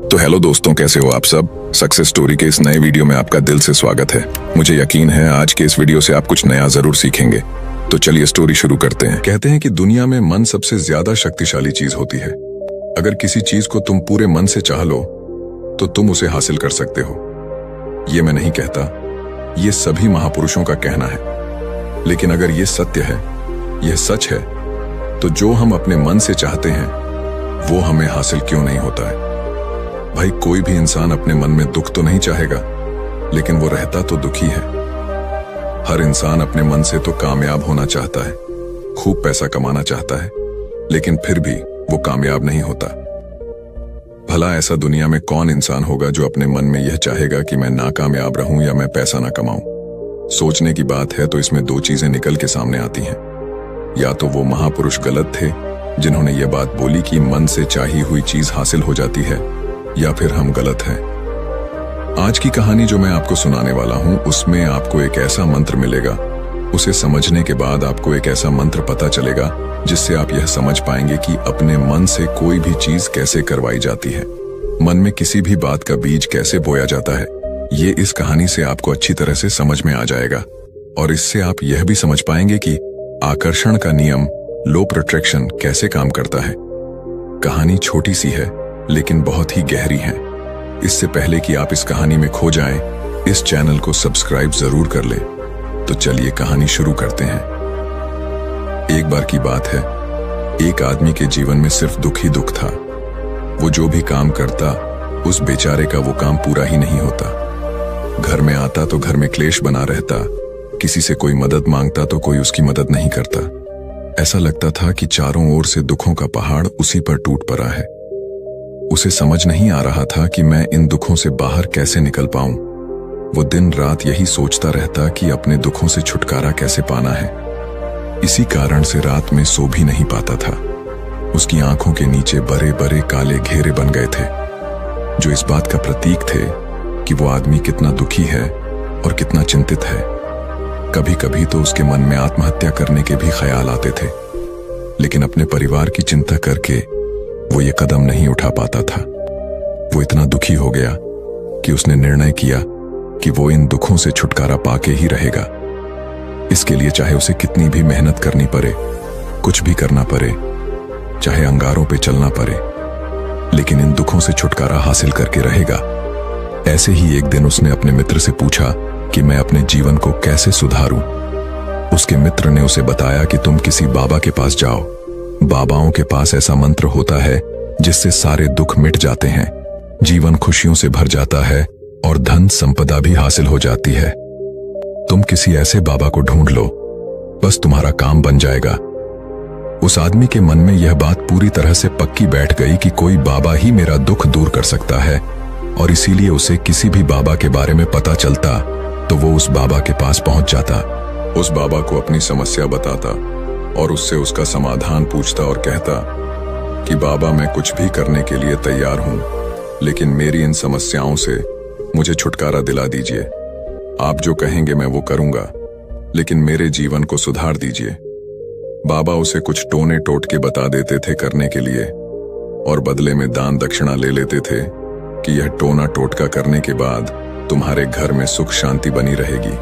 तो हेलो दोस्तों, कैसे हो आप सब। सक्सेस स्टोरी के इस नए वीडियो में आपका दिल से स्वागत है। मुझे यकीन है आज के इस वीडियो से आप कुछ नया जरूर सीखेंगे। तो चलिए स्टोरी शुरू करते हैं। कहते हैं कि दुनिया में मन सबसे ज्यादा शक्तिशाली चीज होती है। अगर किसी चीज को तुम पूरे मन से चाह लो तो तुम उसे हासिल कर सकते हो। ये मैं नहीं कहता, ये सभी महापुरुषों का कहना है। लेकिन अगर ये सत्य है, यह सच है, तो जो हम अपने मन से चाहते हैं वो हमें हासिल क्यों नहीं होता है। भाई, कोई भी इंसान अपने मन में दुख तो नहीं चाहेगा, लेकिन वो रहता तो दुखी है। हर इंसान अपने मन से तो कामयाब होना चाहता है, खूब पैसा कमाना चाहता है, लेकिन फिर भी वो कामयाब नहीं होता। भला ऐसा दुनिया में कौन इंसान होगा जो अपने मन में यह चाहेगा कि मैं नाकामयाब रहूं या मैं पैसा ना कमाऊं। सोचने की बात है तो इसमें दो चीजें निकल के सामने आती हैं। या तो वो महापुरुष गलत थे जिन्होंने ये बात बोली कि मन से चाही हुई चीज हासिल हो जाती है, या फिर हम गलत हैं। आज की कहानी जो मैं आपको सुनाने वाला हूं, उसमें आपको एक ऐसा मंत्र मिलेगा। उसे समझने के बाद आपको एक ऐसा मंत्र पता चलेगा जिससे आप यह समझ पाएंगे कि अपने मन से कोई भी चीज कैसे करवाई जाती है, मन में किसी भी बात का बीज कैसे बोया जाता है। ये इस कहानी से आपको अच्छी तरह से समझ में आ जाएगा। और इससे आप यह भी समझ पाएंगे कि आकर्षण का नियम, लॉ ऑफ अट्रैक्शन, कैसे काम करता है। कहानी छोटी सी है लेकिन बहुत ही गहरी है। इससे पहले कि आप इस कहानी में खो जाएं, इस चैनल को सब्सक्राइब जरूर कर ले। तो चलिए कहानी शुरू करते हैं। एक बार की बात है, एक आदमी के जीवन में सिर्फ दुख ही दुख था। वो जो भी काम करता, उस बेचारे का वो काम पूरा ही नहीं होता। घर में आता तो घर में क्लेश बना रहता, किसी से कोई मदद मांगता तो कोई उसकी मदद नहीं करता। ऐसा लगता था कि चारों ओर से दुखों का पहाड़ उसी पर टूट पड़ा है। उसे समझ नहीं आ रहा था कि मैं इन दुखों से बाहर कैसे निकल पाऊं। वो दिन रात यही सोचता रहता कि अपने दुखों से छुटकारा कैसे पाना है। इसी कारण से रात में सो भी नहीं पाता था। उसकी आंखों के नीचे बड़े बड़े काले घेरे बन गए थे, जो इस बात का प्रतीक थे कि वो आदमी कितना दुखी है और कितना चिंतित है। कभी कभी तो उसके मन में आत्महत्या करने के भी ख्याल आते थे, लेकिन अपने परिवार की चिंता करके वो ये कदम नहीं उठा पाता था। वो इतना दुखी हो गया कि उसने निर्णय किया कि वो इन दुखों से छुटकारा पाके ही रहेगा। इसके लिए चाहे उसे कितनी भी मेहनत करनी पड़े, कुछ भी करना पड़े, चाहे अंगारों पे चलना पड़े, लेकिन इन दुखों से छुटकारा हासिल करके रहेगा। ऐसे ही एक दिन उसने अपने मित्र से पूछा कि मैं अपने जीवन को कैसे सुधारूं। उसके मित्र ने उसे बताया कि तुम किसी बाबा के पास जाओ। बाबाओं के पास ऐसा मंत्र होता है जिससे सारे दुख मिट जाते हैं, जीवन खुशियों से भर जाता है और धन संपदा भी हासिल हो जाती है। तुम किसी ऐसे बाबा को ढूंढ लो, बस तुम्हारा काम बन जाएगा। उस आदमी के मन में यह बात पूरी तरह से पक्की बैठ गई कि कोई बाबा ही मेरा दुख दूर कर सकता है, और इसीलिए उसे किसी भी बाबा के बारे में पता चलता तो वो उस बाबा के पास पहुंच जाता। उस बाबा को अपनी समस्या बताता और उससे उसका समाधान पूछता और कहता कि बाबा, मैं कुछ भी करने के लिए तैयार हूं, लेकिन मेरी इन समस्याओं से मुझे छुटकारा दिला दीजिए। आप जो कहेंगे मैं वो करूंगा, लेकिन मेरे जीवन को सुधार दीजिए। बाबा उसे कुछ टोने टोटके बता देते थे करने के लिए, और बदले में दान दक्षिणा ले लेते थे कि यह टोना टोटका करने के बाद तुम्हारे घर में सुख शांति बनी रहेगी।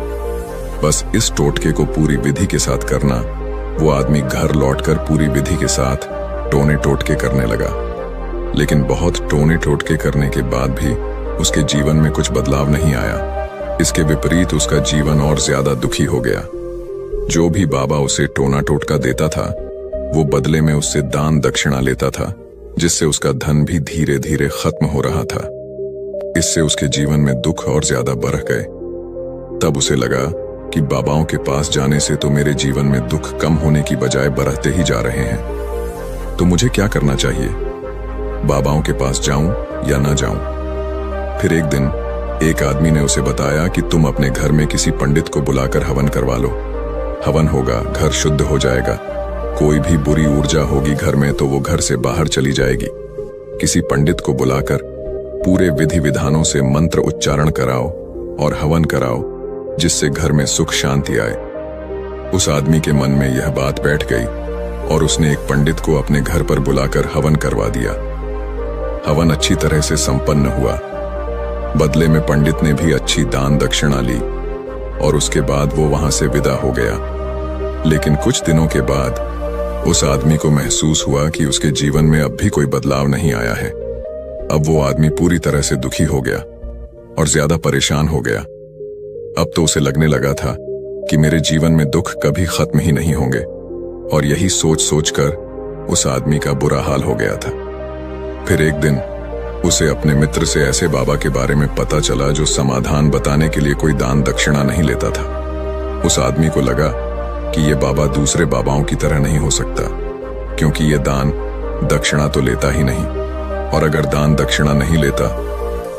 बस इस टोटके को पूरी विधि के साथ करना। वो आदमी घर लौटकर पूरी विधि के साथ टोने टोटके करने लगा, लेकिन बहुत टोने टोटके करने के बाद भी उसके जीवन में कुछ बदलाव नहीं आया। इसके विपरीत उसका जीवन और ज्यादा दुखी हो गया। जो भी बाबा उसे टोना टोटका देता था, वो बदले में उससे दान दक्षिणा लेता था, जिससे उसका धन भी धीरे धीरे खत्म हो रहा था। इससे उसके जीवन में दुख और ज्यादा बढ़ गए। तब उसे लगा कि बाबाओं के पास जाने से तो मेरे जीवन में दुख कम होने की बजाय बढ़ते ही जा रहे हैं। तो मुझे क्या करना चाहिए? बाबाओं के पास जाऊं या ना जाऊं? फिर एक दिन एक आदमी ने उसे बताया कि तुम अपने घर में किसी पंडित को बुलाकर हवन करवा लो। हवन होगा, घर शुद्ध हो जाएगा। कोई भी बुरी ऊर्जा होगी घर में तो वो घर से बाहर चली जाएगी। किसी पंडित को बुलाकर पूरे विधि विधानों से मंत्र उच्चारण कराओ और हवन कराओ, जिससे घर में सुख शांति आए। उस आदमी के मन में यह बात बैठ गई और उसने एक पंडित को अपने घर पर बुलाकर हवन करवा दिया। हवन अच्छी तरह से संपन्न हुआ। बदले में पंडित ने भी अच्छी दान दक्षिणा ली और उसके बाद वो वहां से विदा हो गया। लेकिन कुछ दिनों के बाद उस आदमी को महसूस हुआ कि उसके जीवन में अब भी कोई बदलाव नहीं आया है। अब वो आदमी पूरी तरह से दुखी हो गया और ज्यादा परेशान हो गया। अब तो उसे लगने लगा था कि मेरे जीवन में दुख कभी खत्म ही नहीं होंगे, और यही सोच सोचकर उस आदमी का बुरा हाल हो गया था। फिर एक दिन उसे अपने मित्र से ऐसे बाबा के बारे में पता चला जो समाधान बताने के लिए कोई दान दक्षिणा नहीं लेता था। उस आदमी को लगा कि ये बाबा दूसरे बाबाओं की तरह नहीं हो सकता, क्योंकि ये दान दक्षिणा तो लेता ही नहीं, और अगर दान दक्षिणा नहीं लेता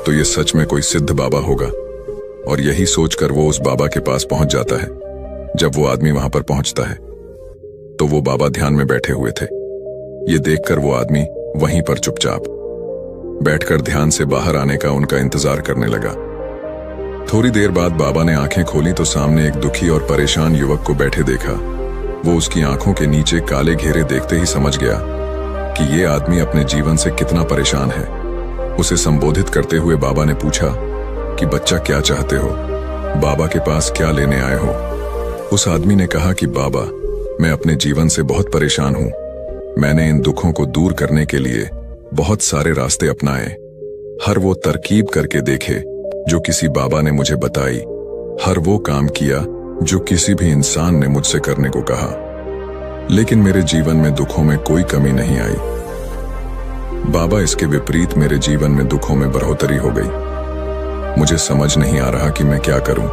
तो ये सच में कोई सिद्ध बाबा होगा। और यही सोचकर वो उस बाबा के पास पहुंच जाता है। जब वो आदमी वहां पर पहुंचता है तो वो बाबा ध्यान में बैठे हुए थे। ये देखकर वो आदमी वहीं पर चुपचाप बैठकर ध्यान से बाहर आने का उनका इंतजार करने लगा। थोड़ी देर बाद बाबा ने आंखें खोली तो सामने एक दुखी और परेशान युवक को बैठे देखा। वो उसकी आंखों के नीचे काले घेरे देखते ही समझ गया कि ये आदमी अपने जीवन से कितना परेशान है। उसे संबोधित करते हुए बाबा ने पूछा कि बच्चा क्या चाहते हो, बाबा के पास क्या लेने आए हो। उस आदमी ने कहा कि बाबा, मैं अपने जीवन से बहुत परेशान हूं। मैंने इन दुखों को दूर करने के लिए बहुत सारे रास्ते अपनाए, हर वो तरकीब करके देखे जो किसी बाबा ने मुझे बताई, हर वो काम किया जो किसी भी इंसान ने मुझसे करने को कहा, लेकिन मेरे जीवन में दुखों में कोई कमी नहीं आई। बाबा, इसके विपरीत मेरे जीवन में दुखों में बढ़ोतरी हो गई। मुझे समझ नहीं आ रहा कि मैं क्या करूं।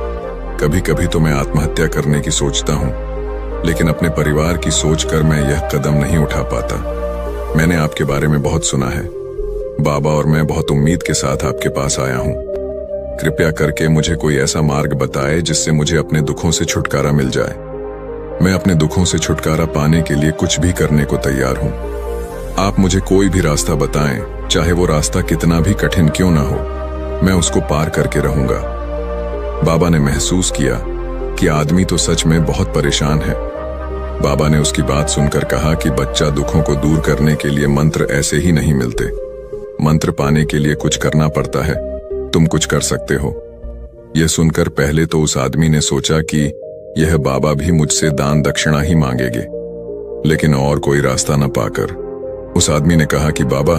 कभी कभी तो मैं आत्महत्या करने की सोचता हूं, लेकिन अपने परिवार की सोचकर मैं यह कदम नहीं उठा पाता। मैंने आपके बारे में बहुत सुना है बाबा, और मैं बहुत उम्मीद के साथ आपके पास आया हूं। कृपया करके मुझे कोई ऐसा मार्ग बताएं जिससे मुझे अपने दुखों से छुटकारा मिल जाए। मैं अपने दुखों से छुटकारा पाने के लिए कुछ भी करने को तैयार हूं। आप मुझे कोई भी रास्ता बताएं, चाहे वो रास्ता कितना भी कठिन क्यों ना हो, मैं उसको पार करके रहूंगा। बाबा ने महसूस किया कि आदमी तो सच में बहुत परेशान है। बाबा ने उसकी बात सुनकर कहा कि बच्चा, दुखों को दूर करने के लिए मंत्र ऐसे ही नहीं मिलते। मंत्र पाने के लिए कुछ करना पड़ता है। तुम कुछ कर सकते हो। यह सुनकर पहले तो उस आदमी ने सोचा कि यह बाबा भी मुझसे दान दक्षिणा ही मांगेंगे, लेकिन और कोई रास्ता न पाकर उस आदमी ने कहा कि बाबा,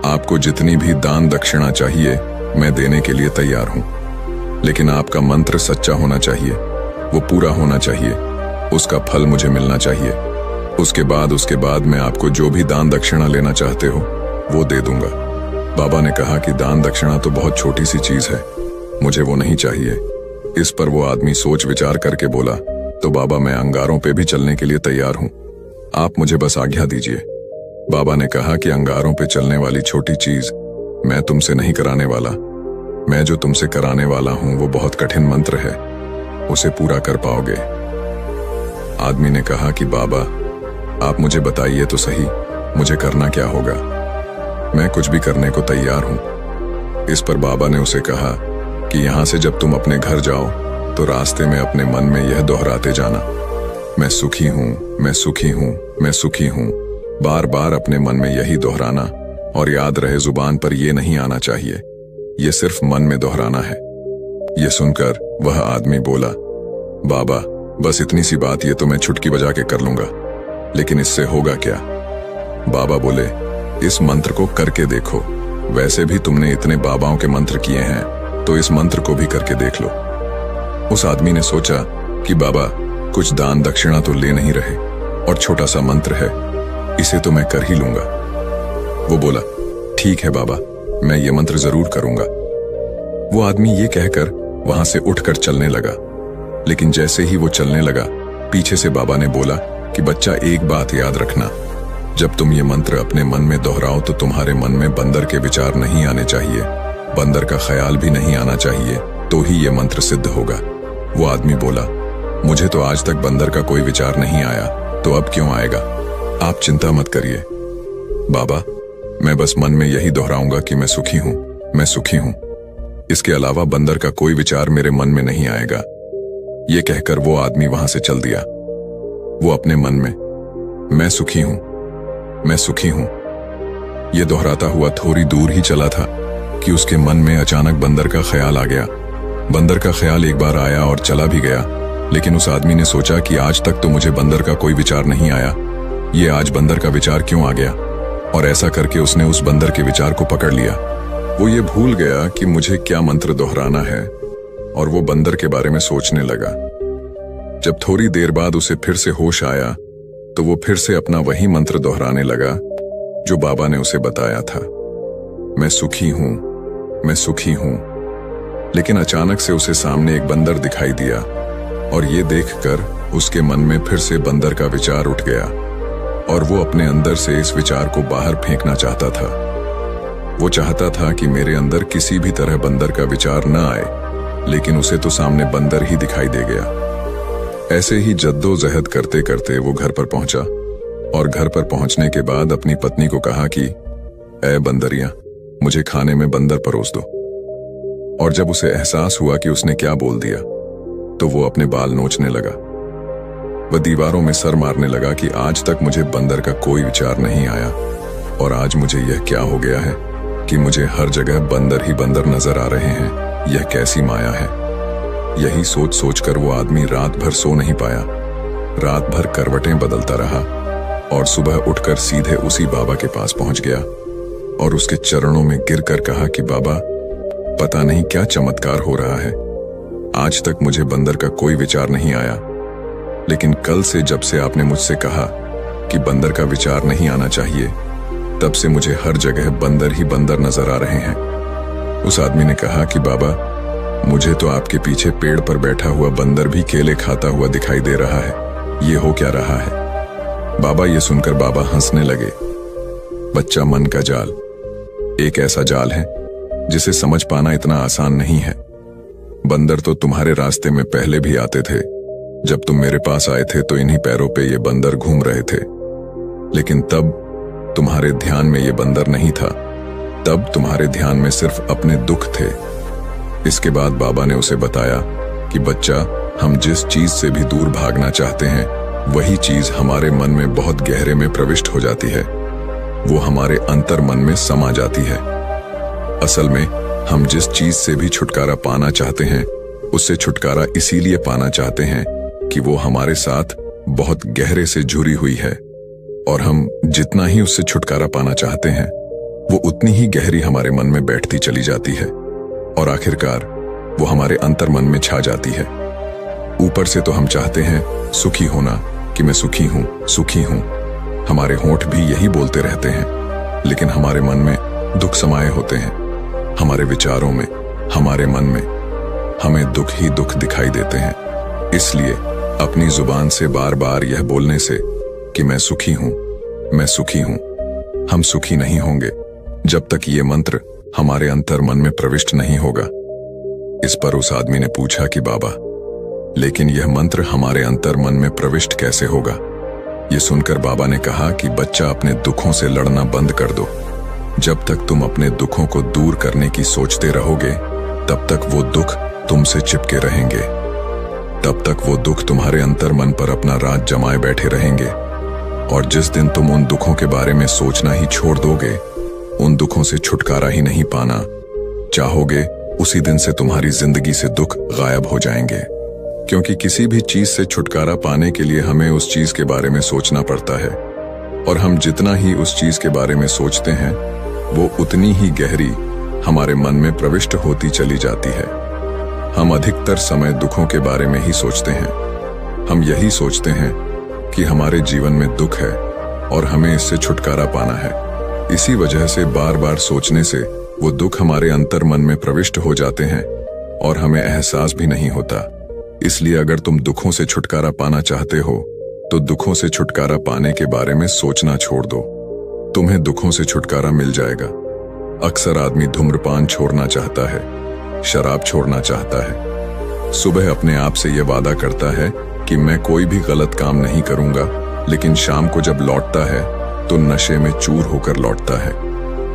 आपको जितनी भी दान दक्षिणा चाहिए मैं देने के लिए तैयार हूं, लेकिन आपका मंत्र सच्चा होना चाहिए, वो पूरा होना चाहिए, उसका फल मुझे मिलना चाहिए। उसके बाद मैं आपको जो भी दान दक्षिणा लेना चाहते हो वो दे दूंगा। बाबा ने कहा कि दान दक्षिणा तो बहुत छोटी सी चीज है, मुझे वो नहीं चाहिए। इस पर वो आदमी सोच विचार करके बोला, तो बाबा, मैं अंगारों पे भी चलने के लिए तैयार हूं, आप मुझे बस आज्ञा दीजिए। बाबा ने कहा कि अंगारों पे चलने वाली छोटी चीज मैं तुमसे नहीं कराने वाला। मैं जो तुमसे कराने वाला हूं वो बहुत कठिन मंत्र है, उसे पूरा कर पाओगे। आदमी ने कहा कि बाबा, आप मुझे बताइए तो सही, मुझे करना क्या होगा। मैं कुछ भी करने को तैयार हूं। इस पर बाबा ने उसे कहा कि यहां से जब तुम अपने घर जाओ तो रास्ते में अपने मन में यह दोहराते जाना, मैं सुखी हूं, मैं सुखी हूं, मैं सुखी हूं। बार बार अपने मन में यही दोहराना, और याद रहे जुबान पर यह नहीं आना चाहिए, यह सिर्फ मन में दोहराना है। यह सुनकर वह आदमी बोला, बाबा, बस इतनी सी बात, ये तो मैं चुटकी बजा के कर लूंगा, लेकिन इससे होगा क्या। बाबा बोले, इस मंत्र को करके देखो। वैसे भी तुमने इतने बाबाओं के मंत्र किए हैं, तो इस मंत्र को भी करके देख लो। उस आदमी ने सोचा कि बाबा कुछ दान दक्षिणा तो ले नहीं रहे, और छोटा सा मंत्र है, इसे तो मैं कर ही लूंगा। वो बोला, ठीक है बाबा, मैं ये मंत्र जरूर करूंगा। वो आदमी ये कहकर वहां से उठकर चलने लगा, लेकिन जैसे ही वो चलने लगा, पीछे से बाबा ने बोला कि बच्चा, एक बात याद रखना, जब तुम ये मंत्र अपने मन में दोहराओ तो तुम्हारे मन में बंदर के विचार नहीं आने चाहिए, बंदर का ख्याल भी नहीं आना चाहिए, तो ही ये मंत्र सिद्ध होगा। वो आदमी बोला, मुझे तो आज तक बंदर का कोई विचार नहीं आया, तो अब क्यों आएगा। आप चिंता मत करिए बाबा, मैं बस मन में यही दोहराऊंगा कि मैं सुखी हूं, मैं सुखी हूं। इसके अलावा बंदर का कोई विचार मेरे मन में नहीं आएगा। ये कहकर वो आदमी वहां से चल दिया। वो अपने मन में मैं सुखी हूं, मैं सुखी हूं, ये दोहराता हुआ थोड़ी दूर ही चला था कि उसके मन में अचानक बंदर का ख्याल आ गया। बंदर का ख्याल एक बार आया और चला भी गया, लेकिन उस आदमी ने सोचा कि आज तक तो मुझे बंदर का कोई विचार नहीं आया, ये आज बंदर का विचार क्यों आ गया। और ऐसा करके उसने उस बंदर के विचार को पकड़ लिया। वो ये भूल गया कि मुझे क्या मंत्र दोहराना है और वो बंदर के बारे में सोचने लगा। जब थोड़ी देर बाद उसे फिर से होश आया तो वो फिर से अपना वही मंत्र दोहराने लगा जो बाबा ने उसे बताया था, मैं सुखी हूं, मैं सुखी हूं। लेकिन अचानक से उसे सामने एक बंदर दिखाई दिया और ये देखकर उसके मन में फिर से बंदर का विचार उठ गया और वो अपने अंदर से इस विचार को बाहर फेंकना चाहता था। वो चाहता था कि मेरे अंदर किसी भी तरह बंदर का विचार न आए, लेकिन उसे तो सामने बंदर ही दिखाई दे गया। ऐसे ही जद्दोजहद करते करते वो घर पर पहुंचा और घर पर पहुंचने के बाद अपनी पत्नी को कहा कि ऐ बंदरिया, मुझे खाने में बंदर परोस दो। और जब उसे एहसास हुआ कि उसने क्या बोल दिया तो वो अपने बाल नोचने लगा। वह दीवारों में सर मारने लगा कि आज तक मुझे बंदर का कोई विचार नहीं आया और आज मुझे यह क्या हो गया है कि मुझे हर जगह बंदर ही बंदर नजर आ रहे हैं। यह कैसी माया है। यही सोच सोचकर वो आदमी रात भर सो नहीं पाया। रात भर करवटें बदलता रहा और सुबह उठकर सीधे उसी बाबा के पास पहुंच गया और उसके चरणों में गिरकर कहा कि बाबा, पता नहीं क्या चमत्कार हो रहा है। आज तक मुझे बंदर का कोई विचार नहीं आया, लेकिन कल से जब से आपने मुझसे कहा कि बंदर का विचार नहीं आना चाहिए, तब से मुझे हर जगह बंदर ही बंदर नजर आ रहे हैं। उस आदमी ने कहा कि बाबा, मुझे तो आपके पीछे पेड़ पर बैठा हुआ बंदर भी केले खाता हुआ दिखाई दे रहा है। ये हो क्या रहा है। बाबा ये सुनकर बाबा हंसने लगे। बच्चा, मन का जाल एक ऐसा जाल है जिसे समझ पाना इतना आसान नहीं है। बंदर तो तुम्हारे रास्ते में पहले भी आते थे। जब तुम मेरे पास आए थे तो इन्हीं पैरों पे ये बंदर घूम रहे थे, लेकिन तब तुम्हारे ध्यान में ये बंदर नहीं था। तब तुम्हारे ध्यान में सिर्फ अपने दुख थे। इसके बाद बाबा ने उसे बताया कि बच्चा, हम जिस चीज से भी दूर भागना चाहते हैं वही चीज हमारे मन में बहुत गहरे में प्रविष्ट हो जाती है। वो हमारे अंतर मन में समा जाती है। असल में हम जिस चीज से भी छुटकारा पाना चाहते हैं उससे छुटकारा इसीलिए पाना चाहते हैं कि वो हमारे साथ बहुत गहरे से जुड़ी हुई है, और हम जितना ही उससे छुटकारा पाना चाहते हैं वो उतनी ही गहरी हमारे मन में बैठती चली जाती है और आखिरकार वो हमारे अंतर मन में छा जाती है। ऊपर से तो हम चाहते हैं सुखी होना, कि मैं सुखी हूं, सुखी हूं। हमारे होंठ भी यही बोलते रहते हैं, लेकिन हमारे मन में दुख समाये होते हैं। हमारे विचारों में, हमारे मन में हमें दुख ही दुख दिखाई देते हैं। इसलिए अपनी जुबान से बार बार यह बोलने से कि मैं सुखी हूं, मैं सुखी हूं, हम सुखी नहीं होंगे जब तक ये मंत्र हमारे अंतर मन में प्रविष्ट नहीं होगा। इस पर उस आदमी ने पूछा कि बाबा, लेकिन यह मंत्र हमारे अंतर मन में प्रविष्ट कैसे होगा। ये सुनकर बाबा ने कहा कि बच्चा, अपने दुखों से लड़ना बंद कर दो। जब तक तुम अपने दुखों को दूर करने की सोचते रहोगे तब तक वो दुख तुमसे चिपके रहेंगे। तब तक वो दुख तुम्हारे अंतर मन पर अपना राज जमाए बैठे रहेंगे, और जिस दिन तुम उन दुखों के बारे में सोचना ही छोड़ दोगे, उन दुखों से छुटकारा ही नहीं पाना चाहोगे, उसी दिन से तुम्हारी जिंदगी से दुख गायब हो जाएंगे। क्योंकि किसी भी चीज से छुटकारा पाने के लिए हमें उस चीज के बारे में सोचना पड़ता है, और हम जितना ही उस चीज के बारे में सोचते हैं वो उतनी ही गहरी हमारे मन में प्रविष्ट होती चली जाती है। हम अधिकतर समय दुखों के बारे में ही सोचते हैं। हम यही सोचते हैं कि हमारे जीवन में दुख है और हमें इससे छुटकारा पाना है। इसी वजह से बार बार सोचने से वो दुख हमारे अंतर मन में प्रविष्ट हो जाते हैं और हमें एहसास भी नहीं होता। इसलिए अगर तुम दुखों से छुटकारा पाना चाहते हो तो दुखों से छुटकारा पाने के बारे में सोचना छोड़ दो। तुम्हें दुखों से छुटकारा मिल जाएगा। अक्सर आदमी धूम्रपान छोड़ना चाहता है, शराब छोड़ना चाहता है, सुबह अपने आप से यह वादा करता है कि मैं कोई भी गलत काम नहीं करूंगा, लेकिन शाम को जब लौटता है तो नशे में चूर होकर लौटता है।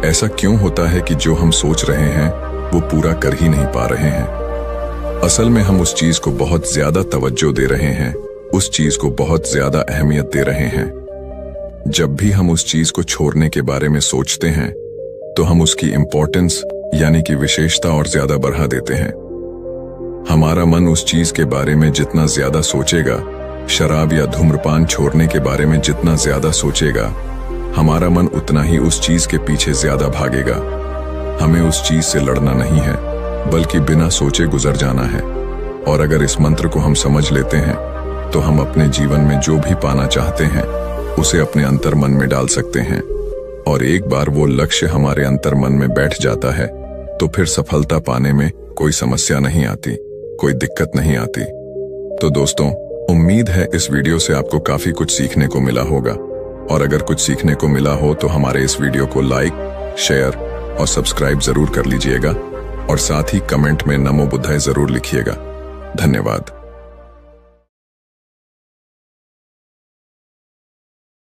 ऐसा क्यों होता है कि जो हम सोच रहे हैं वो पूरा कर ही नहीं पा रहे हैं। असल में हम उस चीज को बहुत ज्यादा तवज्जो दे रहे हैं, उस चीज को बहुत ज्यादा अहमियत दे रहे हैं। जब भी हम उस चीज को छोड़ने के बारे में सोचते हैं तो हम उसकी इम्पोर्टेंस यानी कि विशेषता और ज्यादा बढ़ा देते हैं। हमारा मन उस चीज के बारे में जितना ज्यादा सोचेगा, शराब या धूम्रपान छोड़ने के बारे में जितना ज्यादा सोचेगा, हमारा मन उतना ही उस चीज के पीछे ज्यादा भागेगा। हमें उस चीज से लड़ना नहीं है, बल्कि बिना सोचे गुजर जाना है। और अगर इस मंत्र को हम समझ लेते हैं तो हम अपने जीवन में जो भी पाना चाहते हैं उसे अपने अंतर मन में डाल सकते हैं। और एक बार वो लक्ष्य हमारे अंतर मन में बैठ जाता है तो फिर सफलता पाने में कोई समस्या नहीं आती, कोई दिक्कत नहीं आती। तो दोस्तों, उम्मीद है इस वीडियो से आपको काफी कुछ सीखने को मिला होगा। और अगर कुछ सीखने को मिला हो तो हमारे इस वीडियो को लाइक, शेयर और सब्सक्राइब जरूर कर लीजिएगा। और साथ ही कमेंट में नमो बुद्धाय जरूर लिखिएगा। धन्यवाद।